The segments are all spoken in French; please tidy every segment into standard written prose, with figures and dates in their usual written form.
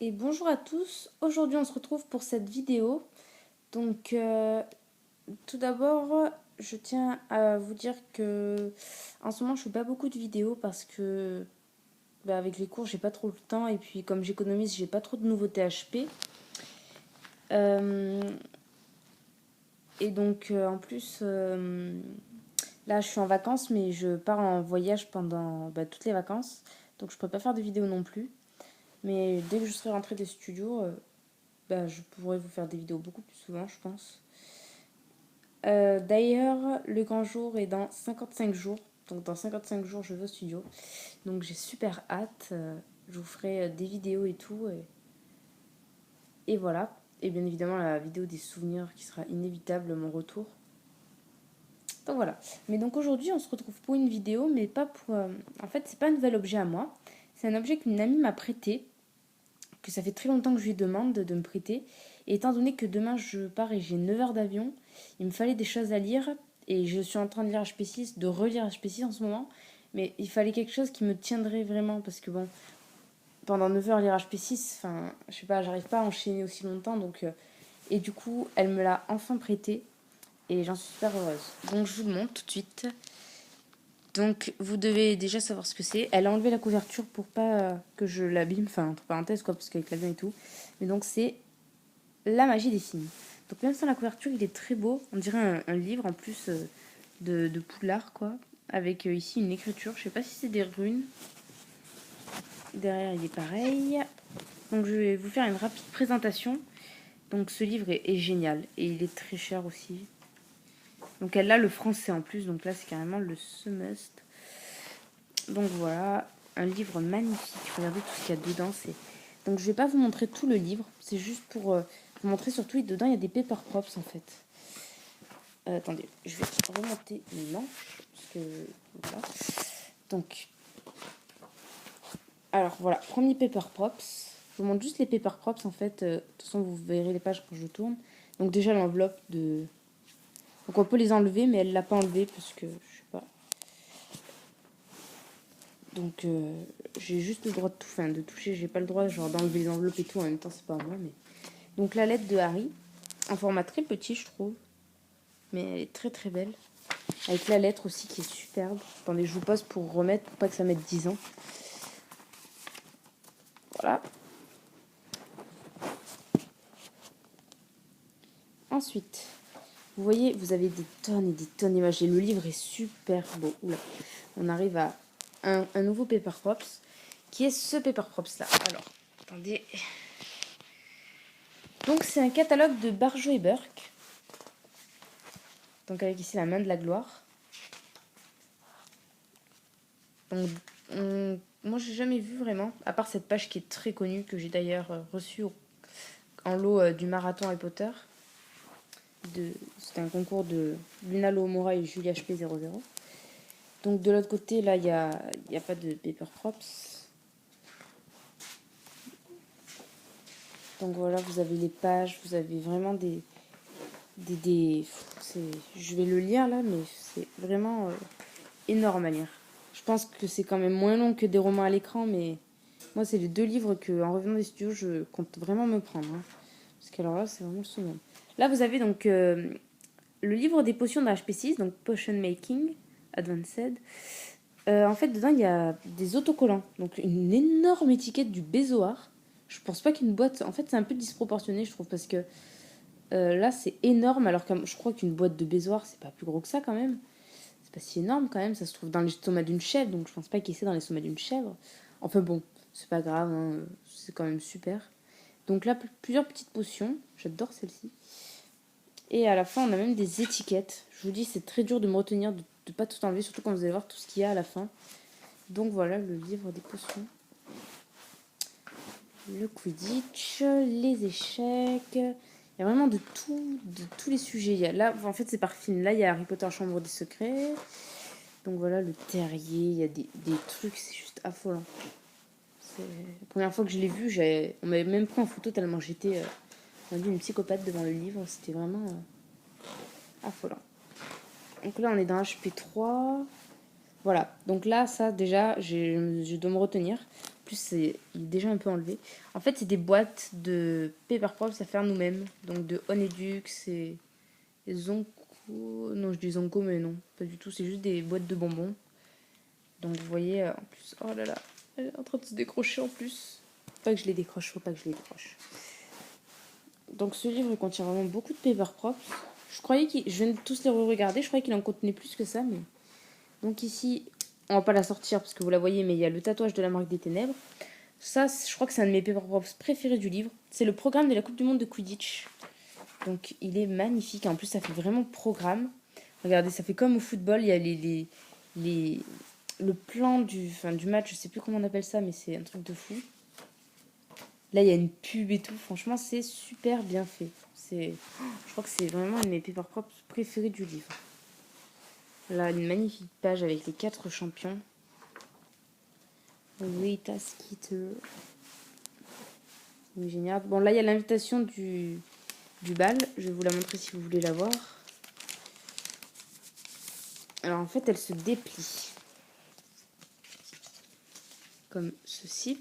Et bonjour à tous, aujourd'hui on se retrouve pour cette vidéo. Donc tout d'abord je tiens à vous dire que en ce moment je fais pas beaucoup de vidéos parce que avec les cours j'ai pas trop le temps et puis comme j'économise j'ai pas trop de nouveautés HP. Et donc en plus là je suis en vacances mais je pars en voyage pendant toutes les vacances. Donc je peux pas faire de vidéos non plus. Mais dès que je serai rentrée des studios, je pourrais vous faire des vidéos beaucoup plus souvent, je pense. D'ailleurs, le grand jour est dans 55 jours. Donc dans 55 jours, je vais au studio. Donc j'ai super hâte. Je vous ferai des vidéos et tout. Et voilà. Et bien évidemment, la vidéo des souvenirs qui sera inévitable, mon retour. Donc voilà. Mais donc aujourd'hui, on se retrouve pour une vidéo, mais pas pour... En fait, c'est pas un nouvel objet à moi. C'est un objet qu'une amie m'a prêté. Que ça fait très longtemps que je lui demande de me prêter. Et étant donné que demain je pars et j'ai 9 heures d'avion, il me fallait des choses à lire. Et je suis en train de lire HP6, de relire HP6 en ce moment. Mais il fallait quelque chose qui me tiendrait vraiment. Parce que bon, pendant 9 heures lire HP6, enfin, je sais pas, j'arrive pas à enchaîner aussi longtemps. Donc, et du coup, elle me l'a enfin prêté. Et j'en suis super heureuse. Donc je vous le montre tout de suite. Donc vous devez déjà savoir ce que c'est. Elle a enlevé la couverture pour pas que je l'abîme, enfin entre parenthèses quoi, parce qu'avec l'avion et tout. Mais donc c'est La magie des signes. Donc même sans la couverture, il est très beau. On dirait un livre en plus de Poudlard quoi. Avec ici une écriture. Je sais pas si c'est des runes. Derrière il est pareil. Donc je vais vous faire une rapide présentation. Donc ce livre est génial et il est très cher aussi. Donc elle a le français en plus. Donc là c'est carrément le must. Donc voilà, un livre magnifique. Regardez tout ce qu'il y a dedans. Donc je vais pas vous montrer tout le livre. C'est juste pour vous montrer surtout. Dedans il y a des paper props en fait. Attendez, je vais remonter mes manches. Parce que voilà. Donc, alors voilà, premier paper props. Je vous montre juste les paper props en fait. De toute façon, vous verrez les pages quand je tourne. Donc déjà l'enveloppe de... Donc on peut les enlever, mais elle l'a pas enlevé parce que je sais pas. Donc j'ai juste le droit de tout, enfin, de toucher. J'ai pas le droit genre d'enlever les enveloppes et tout en même temps, c'est pas à moi. Mais donc la lettre de Harry, en format très petit je trouve, mais elle est très très belle. Avec la lettre aussi qui est superbe. Attendez, je vous pose pour remettre, pour pas que ça mette 10 ans. Voilà. Ensuite, vous voyez, vous avez des tonnes et des tonnes d'images. Et le livre est super beau. Oula. On arrive à un nouveau Paper Props, qui est ce Paper Props là. Alors, attendez. Donc c'est un catalogue de Barjo et Burke. Donc avec ici la main de la gloire. Donc moi j'ai jamais vu vraiment, à part cette page qui est très connue, que j'ai d'ailleurs reçue en lot du marathon Harry Potter. C'était un concours de Luna Loomora et Julia HP00. Donc de l'autre côté là il y a pas de paper props. Donc voilà, vous avez les pages, vous avez vraiment je vais le lire là, mais c'est vraiment énorme à lire. Je pense que c'est quand même moins long que des romans à l'écran, mais moi c'est les deux livres que en revenant des studios je compte vraiment me prendre, hein. Parce que alors là c'est vraiment le summum. Là vous avez donc le livre des potions de HP6, donc Potion Making Advanced. En fait dedans il y a des autocollants, donc une énorme étiquette du Bézoard. Je pense pas qu'une boîte, en fait c'est un peu disproportionné je trouve, parce que là c'est énorme, alors que je crois qu'une boîte de Bézoard c'est pas plus gros que ça quand même. C'est pas si énorme quand même, ça se trouve dans l'estomac d'une chèvre, donc je pense pas qu'il essaie dans l'estomac d'une chèvre. Enfin bon, c'est pas grave, hein, c'est quand même super. Donc là, plusieurs petites potions, j'adore celle-ci. Et à la fin, on a même des étiquettes. Je vous dis, c'est très dur de me retenir, de pas tout enlever, surtout quand vous allez voir tout ce qu'il y a à la fin. Donc voilà, le livre des potions. Le Quidditch, les échecs. Il y a vraiment de tous les sujets. Là, en fait, c'est par film. Là, il y a Harry Potter Chambre des Secrets. Donc voilà, le terrier, il y a des trucs, c'est juste affolant. La première fois que je l'ai vu, on m'avait même pris en photo tellement j'étais une psychopathe devant le livre. C'était vraiment affolant. Donc là, on est dans HP3. Voilà, donc là, ça déjà, je dois me retenir. plus il est déjà un peu enlevé. En fait, c'est des boîtes de Paper Props à faire nous-mêmes. Donc de Honedux et Zonko. Non, je dis Zonko, mais non, pas du tout. C'est juste des boîtes de bonbons. Donc vous voyez, en plus, oh là là, elle est en train de se décrocher en plus. Pas que je les décroche, faut pas que je les décroche. Donc ce livre contient vraiment beaucoup de Paper Props. Je viens de tous les re-regarder, je croyais qu'il en contenait plus que ça, mais... Donc ici, on va pas la sortir parce que vous la voyez, mais il y a le tatouage de la marque des ténèbres. Ça, je crois que c'est un de mes Paper Props préférés du livre. C'est le programme de la Coupe du Monde de Quidditch. Donc il est magnifique, en plus ça fait vraiment programme. Regardez, ça fait comme au football, il y a le plan du match, je sais plus comment on appelle ça, mais c'est un truc de fou. Là, il y a une pub et tout. Franchement, c'est super bien fait. Je crois que c'est vraiment un de mes Paper Props préférés du livre. Là, une magnifique page avec les 4 champions. Rita Skeeter. Oui, génial. Bon, là, il y a l'invitation du bal. Je vais vous la montrer si vous voulez la voir. Alors, en fait, elle se déplie. Comme ceci.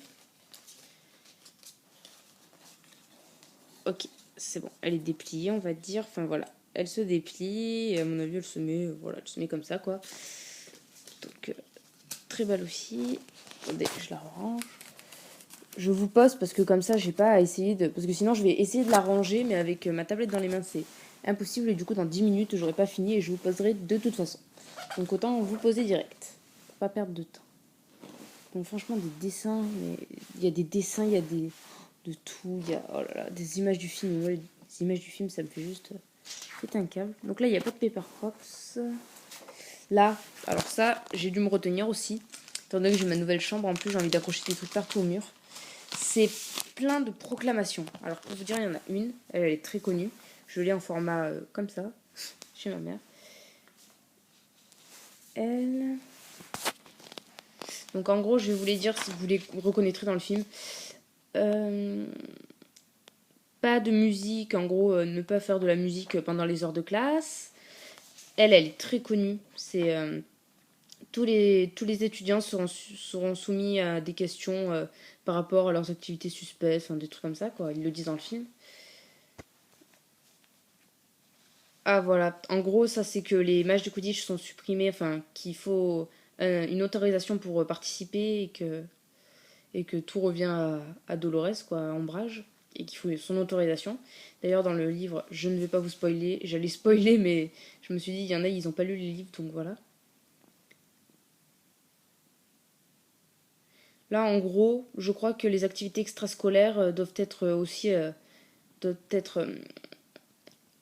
Ok, c'est bon. Elle est dépliée, on va dire. Enfin, voilà. Elle se déplie. Et à mon avis, elle se met comme ça, quoi. Donc, très belle aussi. Attendez, je la range. Je vous pose parce que comme ça, j'ai pas à essayer de... Parce que sinon, je vais essayer de la ranger, mais avec ma tablette dans les mains, c'est impossible. Et du coup, dans 10 minutes, j'aurai pas fini et je vous poserai de toute façon. Donc, autant vous poser direct. Pour pas perdre de temps. Donc, franchement, des dessins. Mais il y a des dessins, il y a de tout. Il y a, oh là là, des images du film. Moi, les images du film, ça me fait juste... C'est un câble. Donc là, il n'y a pas de Paper Props. Là, alors ça, j'ai dû me retenir aussi. Étant donné que j'ai ma nouvelle chambre, en plus, j'ai envie d'accrocher des trucs partout au mur. C'est plein de proclamations. Alors, pour vous dire, il y en a une. Elle est très connue. Je l'ai en format comme ça, chez ma mère. Elle... Donc, en gros, je vais vous les dire si vous les reconnaîtrez dans le film. Pas de musique. En gros, ne pas faire de la musique pendant les heures de classe. Elle est très connue. C'est... tous les étudiants seront soumis à des questions par rapport à leurs activités suspectes, enfin, des trucs comme ça, quoi. Ils le disent dans le film. Ah voilà, en gros, ça c'est que les matchs de Quidditch sont supprimés, enfin, qu'il faut une autorisation pour participer et que tout revient à Dolores, quoi, à Ombrage, et qu'il faut son autorisation. D'ailleurs, dans le livre, je ne vais pas vous spoiler, j'allais spoiler, mais je me suis dit, il y en a, ils n'ont pas lu les livres, donc voilà. Là, en gros, je crois que les activités extrascolaires doivent être aussi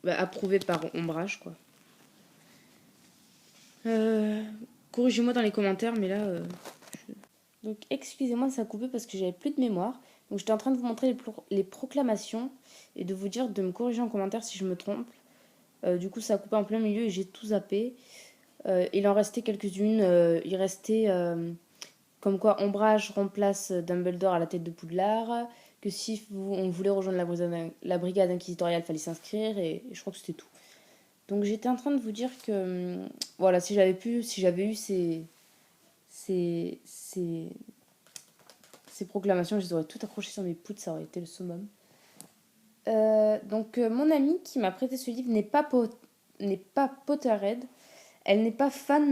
approuvées par Ombrage, quoi. Euh, Corrigez-moi dans les commentaires, mais là... Donc, excusez-moi, ça a coupé parce que j'avais plus de mémoire. Donc, j'étais en train de vous montrer les proclamations et de vous dire de me corriger en commentaire si je me trompe. Du coup, ça a coupé en plein milieu et j'ai tout zappé. Il en restait quelques-unes. Il restait... comme quoi Ombrage remplace Dumbledore à la tête de Poudlard, que si on voulait rejoindre la brigade inquisitoriale, il fallait s'inscrire, et je crois que c'était tout. Donc j'étais en train de vous dire que, voilà, si j'avais eu ces proclamations, je les aurais toutes accrochées sur mes poutres, ça aurait été le summum. Donc mon amie qui m'a prêté ce livre n'est pas Potterhead, elle n'est pas fan